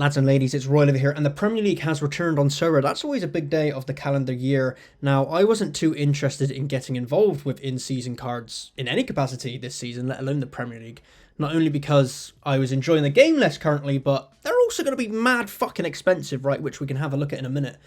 Lads and ladies, it's Royalivi here, and the Premier League has returned on Sorare. That's always a big day of the calendar year. Now, I wasn't too interested in getting involved with in-season cards in any capacity this season, let alone the Premier League. Not only because I was enjoying the game less currently, but they're also going to be mad fucking expensive, right, which we can have a look at in a minute.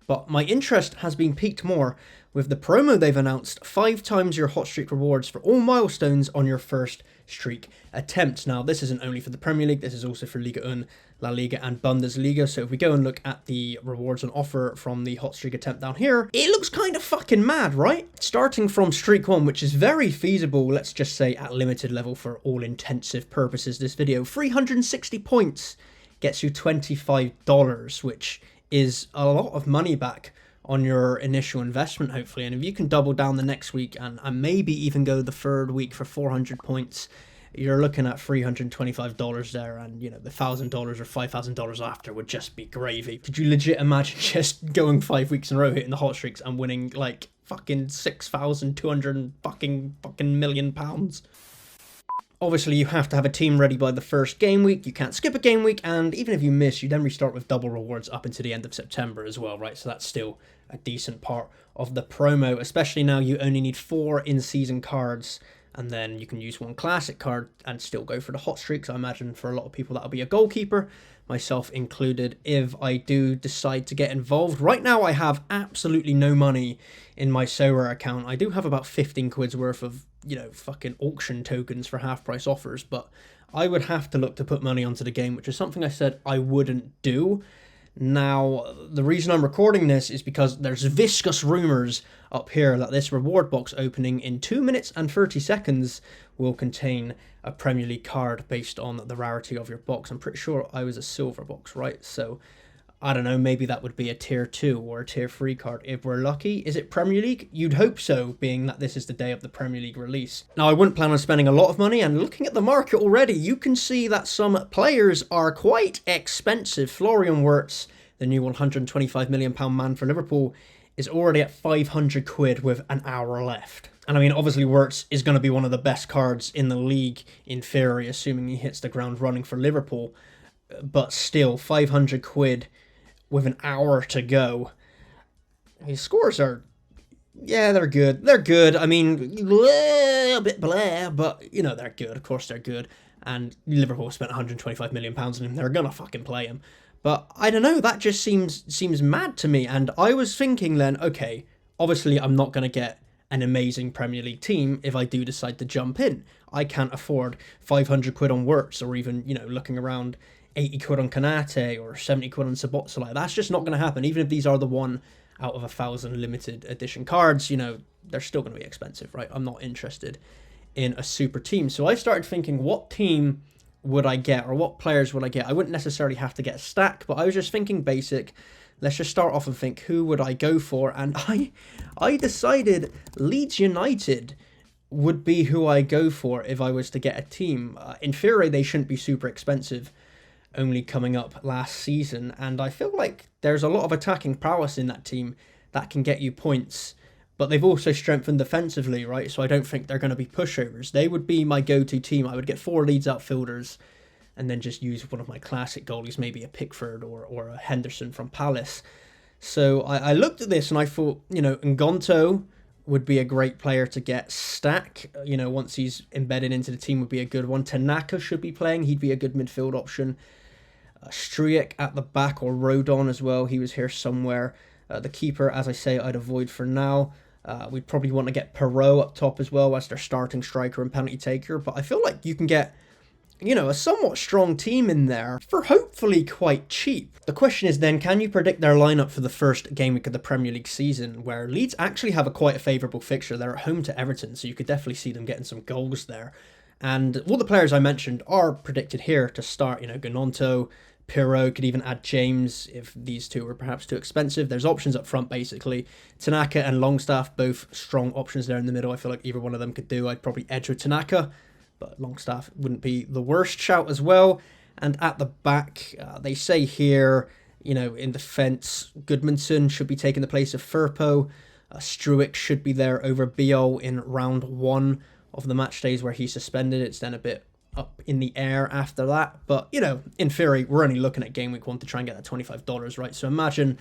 But my interest has been piqued more with the promo they've announced: 5 times your hot streak rewards for all milestones on your first streak attempt. Now, this isn't only for the Premier League, this is also for Liga 1, La Liga and Bundesliga. So if we go and look at the rewards on offer from the hot streak attempt down here, it looks kind of fucking mad, right? Starting from streak 1, which is very feasible, let's just say at limited level for all intensive purposes this video, 360 points gets you $25, which is a lot of money back on your initial investment, hopefully. And if you can double down the next week and maybe even go the third week for 400 points, you're looking at $325 there, and you know, the $1,000 or $5,000 after would just be gravy. Could you legit imagine just going 5 weeks in a row hitting the hot streaks and winning like fucking 6,200 fucking million pounds? Obviously, you have to have a team ready by the first game week. You can't skip a game week, and even if you miss, you then restart with double rewards up into the end of September as well, right? So that's still a decent part of the promo, especially now you only need 4 in-season cards, and then you can use 1 classic card and still go for the hot streaks. I imagine for a lot of people that'll be a goalkeeper, myself included, if I do decide to get involved. Right now, I have absolutely no money in my Sorare account. I do have about 15 quid's worth of, you know, fucking auction tokens for half price offers, but I would have to look to put money onto the game, which is something I said I wouldn't do. Now, the reason I'm recording this is because there's viscous rumours up here that this reward box opening in 2 minutes and 30 seconds will contain a Premier League card based on the rarity of your box. I'm pretty sure I was a silver box, right? So I don't know, maybe that would be a tier 2 or a tier 3 card if we're lucky. Is it Premier League? You'd hope so, being that this is the day of the Premier League release. Now, I wouldn't plan on spending a lot of money, and looking at the market already, you can see that some players are quite expensive. Florian Wirtz, the new £125 million man for Liverpool, is already at 500 quid with an hour left. And I mean, obviously Wirtz is going to be one of the best cards in the league, in theory, assuming he hits the ground running for Liverpool. But still, 500 quid with an hour to go. His scores are, yeah, they're good. They're good. I mean, a bit blah, but, you know, they're good. Of course they're good. And Liverpool spent £125 million on him. They're going to fucking play him. But I don't know, that just seems mad to me. And I was thinking then, okay, obviously I'm not going to get an amazing Premier League team if I do decide to jump in. I can't afford 500 quid on Wirtz, or even, you know, looking around 80 quid on Kanate or 70 quid on Sabotsalai. That's just not going to happen. Even if these are the 1 out of 1,000 limited edition cards, you know, they're still going to be expensive, right? I'm not interested in a super team. So I started thinking, what team would I get, or what players would I get? I wouldn't necessarily have to get a stack, but I was just thinking basic. Let's just start off and think, who would I go for? And I decided Leeds United would be who I go for if I was to get a team. In theory, they shouldn't be super expensive, only coming up last season, and I feel like there's a lot of attacking prowess in that team that can get you points, but they've also strengthened defensively, right? So I don't think they're going to be pushovers. They would be my go-to team. I would get 4 Leeds outfielders and then just use one of my classic goalies, maybe a Pickford or a Henderson from Palace. So I looked at this and I thought, you know, Ngonto would be a great player to get. Stack, you know, once he's embedded into the team, would be a good one. Tanaka should be playing. He'd be a good midfield option. Struijk at the back, or Rodon as well. He was here somewhere. The keeper, as I say, I'd avoid for now. We'd probably want to get Perot up top as well as their starting striker and penalty taker. But I feel like you can get, you know, a somewhat strong team in there for hopefully quite cheap. The question is then, can you predict their lineup for the first game week of the Premier League season, where Leeds actually have quite a favourable fixture? They're at home to Everton, so you could definitely see them getting some goals there. And all the players I mentioned are predicted here to start. You know, Gnonto, Pirro, could even add James if these two were perhaps too expensive. There's options up front, basically. Tanaka and Longstaff, both strong options there in the middle. I feel like either one of them could do. I'd probably edge with Tanaka, but Longstaff wouldn't be the worst shout as well. And at the back, they say here, you know, in defence, Goodmanson should be taking the place of Firpo. Struijk should be there over Biol in round 1 of the match days where he's suspended. It's then a bit up in the air after that. But, you know, in theory, we're only looking at game week 1 to try and get that $25, right? So imagine,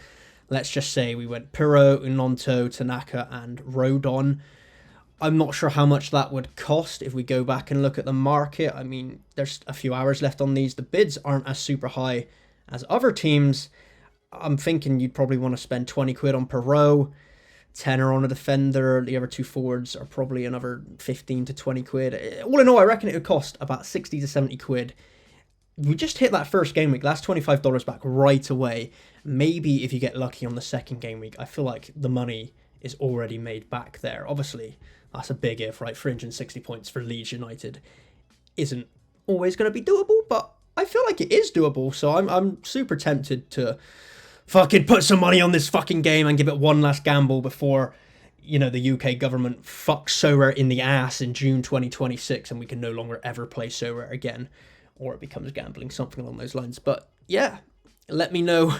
let's just say we went Piro, Unonto, Tanaka, and Rodon. I'm not sure how much that would cost if we go back and look at the market. I mean, there's a few hours left on these. The bids aren't as super high as other teams. I'm thinking you'd probably want to spend 20 quid on Perot, tenner on a defender. The other two forwards are probably another 15 to 20 quid. All in all, I reckon it would cost about 60 to 70 quid. We just hit that first game week. That's $25 back right away. Maybe if you get lucky on the second game week, I feel like the money is already made back there. Obviously, that's a big if, right? 360 points for Leeds United isn't always going to be doable, but I feel like it is doable. So I'm super tempted to fucking put some money on this fucking game and give it one last gamble before, you know, the UK government fucks Sorare in the ass in June 2026 and we can no longer ever play Sorare again, or it becomes gambling, something along those lines. But yeah, let me know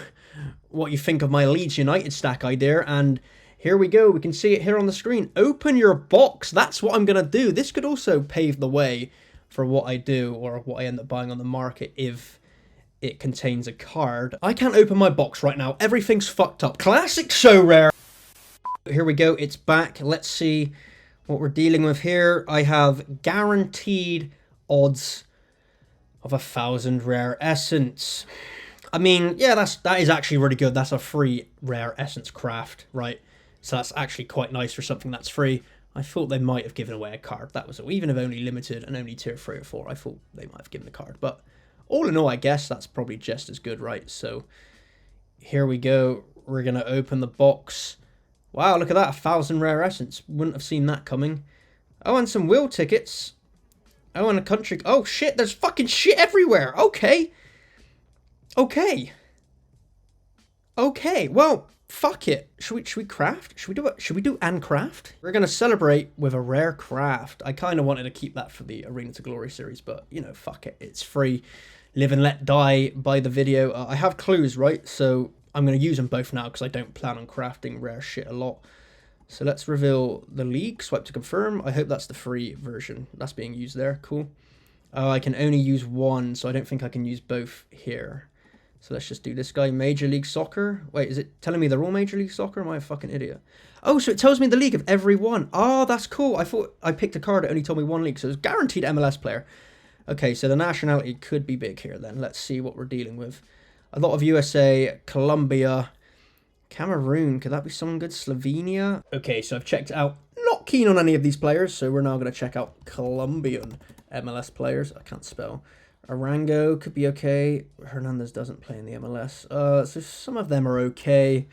what you think of my Leeds United stack idea, and here we go. We can see it here on the screen. Open your box. That's what I'm going to do. This could also pave the way for what I do or what I end up buying on the market if it contains a card. I can't open my box right now. Everything's fucked up. Classic Sorare. Here we go. It's back. Let's see what we're dealing with here. I have guaranteed odds of 1,000 rare essence. I mean, yeah, that is actually really good. That's a free rare essence craft, right? So that's actually quite nice for something that's free. I thought they might have given away a card. That was all. Even if only limited and only tier 3 or 4, I thought they might have given a card. But all in all, I guess that's probably just as good, right? So here we go. We're going to open the box. Wow, look at that. 1,000 rare essence. Wouldn't have seen that coming. Oh, and some wheel tickets. Oh, and a country. Oh, shit. There's fucking shit everywhere. Okay. Okay. Okay. Well, fuck it. Should we craft? Should we do it? Should we do and craft? We're going to celebrate with a rare craft. I kind of wanted to keep that for the Arena to Glory series, but, you know, fuck it. It's free. Live and let die by the video. I have clues, right? So I'm going to use them both now because I don't plan on crafting rare shit a lot. So let's reveal the league. Swipe to confirm. I hope that's the free version that's being used there. Cool. Oh, I can only use one, so I don't think I can use both here. So let's just do this guy. Major League Soccer. Wait, is it telling me they're all Major League Soccer? Am I a fucking idiot? Oh, so it tells me the league of every one. Oh, that's cool. I thought I picked a card that only told me one league, so it's guaranteed MLS player. Okay, so the nationality could be big here then. Let's see what we're dealing with. A lot of USA, Colombia, Cameroon. Could that be someone good? Slovenia. Okay, so I've checked out. Not keen on any of these players, so we're now going to check out Colombian MLS players. I can't spell. Arango could be okay. Hernandez doesn't play in the MLS. So some of them are okay.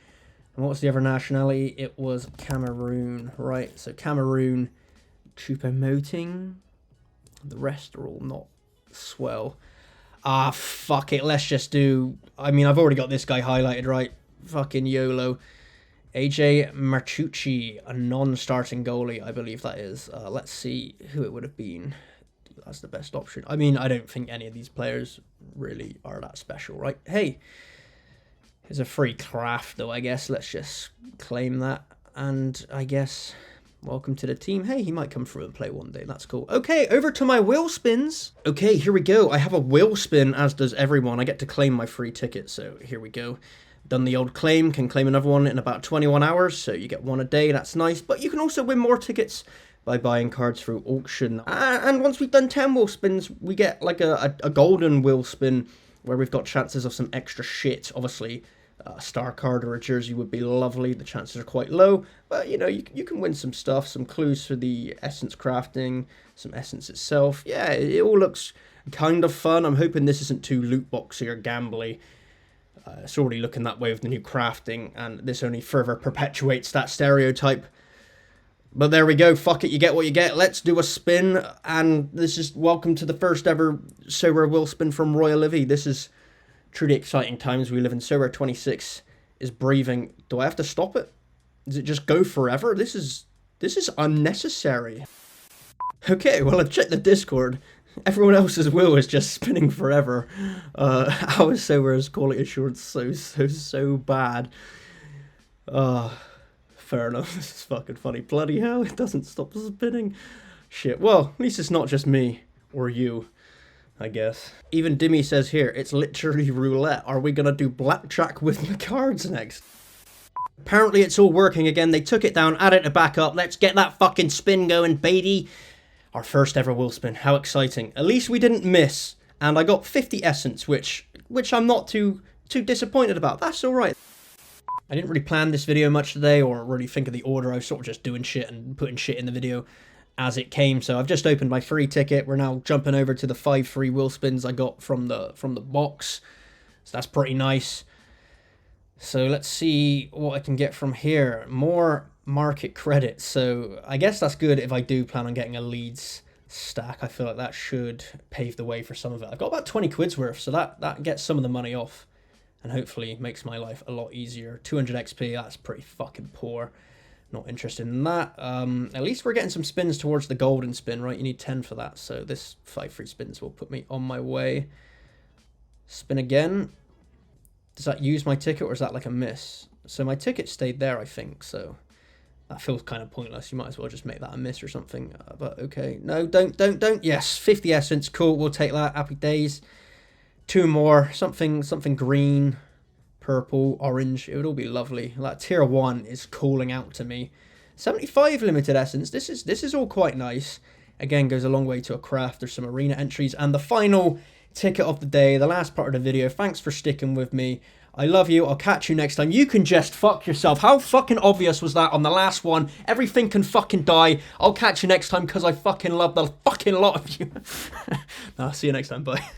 And what was the other nationality? It was Cameroon, right? So Cameroon, Choupo-Moting. The rest are all not swell. Ah, fuck it. Let's just do... I mean, I've already got this guy highlighted, right? Fucking YOLO. AJ Marchucci, a non-starting goalie, I believe that is. Let's see who it would have been. That's the best option. I mean, I don't think any of these players really are that special, right? Hey, here's a free craft, though, I guess. Let's just claim that. And I guess... welcome to the team. Hey, he might come through and play one day. That's cool. Okay, over to my wheel spins. Okay, here we go. I have a wheel spin, as does everyone. I get to claim my free ticket, so here we go. Done the old claim. Can claim another one in about 21 hours, so you get one a day. That's nice. But you can also win more tickets by buying cards through auction. And once we've done 10 wheel spins, we get like a golden wheel spin where we've got chances of some extra shit. Obviously, a star card or a jersey would be lovely. The chances are quite low, but you know, you can win some stuff, some clues for the essence crafting, some essence itself. Yeah, it all looks kind of fun. I'm hoping this isn't too loot boxy or gambly. It's already looking that way with the new crafting, and this only further perpetuates that stereotype. But there we go. Fuck it, you get what you get. Let's do a spin, and this is welcome to the first ever Sorare wheel spin from Royalivi. This is truly exciting times we live in. Sorare 26 is breathing. Do I have to stop it? Does it just go forever? This is unnecessary. Okay, well, I've checked the Discord. Everyone else's wheel is just spinning forever. How is Sorare's quality assurance so bad? Fair enough. This is fucking funny. Bloody hell, it doesn't stop spinning. Shit. Well, at least it's not just me or you. I guess. Even Dimmy says here, it's literally roulette. Are we gonna do blackjack with the cards next? Apparently it's all working again. They took it down, added it back up. Let's get that fucking spin going, baby. Our first ever will spin. How exciting. At least we didn't miss. And I got 50 essence, which I'm not too disappointed about. That's alright. I didn't really plan this video much today or really think of the order. I was sort of just doing shit and putting shit in the video as it came. So I've just opened my free ticket. We're now jumping over to the 5 free will spins I got from the box. So that's pretty nice. So let's see what I can get from here. More market credits. So I guess that's good if I do plan on getting a Leeds stack. I feel like that should pave the way for some of it. I've got about 20 quid's worth, so that gets some of the money off. And hopefully makes my life a lot easier. 200 XP, that's pretty fucking poor. Not interested in that. At least we're getting some spins towards the golden spin, right? You need 10 for that. So this 5 free spins will put me on my way. Spin again. Does that use my ticket or is that like a miss? So my ticket stayed there, I think. So that feels kind of pointless. You might as well just make that a miss or something. But okay. No, don't. Yes, 50 essence. Cool, we'll take that. Happy days. 2 more, something green, purple, orange. It would all be lovely. That tier 1 is calling out to me. 75 limited essence. This is all quite nice. Again, goes a long way to a craft. There's some arena entries and the final ticket of the day, the last part of the video. Thanks for sticking with me. I love you. I'll catch you next time. You can just fuck yourself. How fucking obvious was that on the last one? Everything can fucking die. I'll catch you next time because I fucking love the fucking lot of you. I'll see you next time. Bye.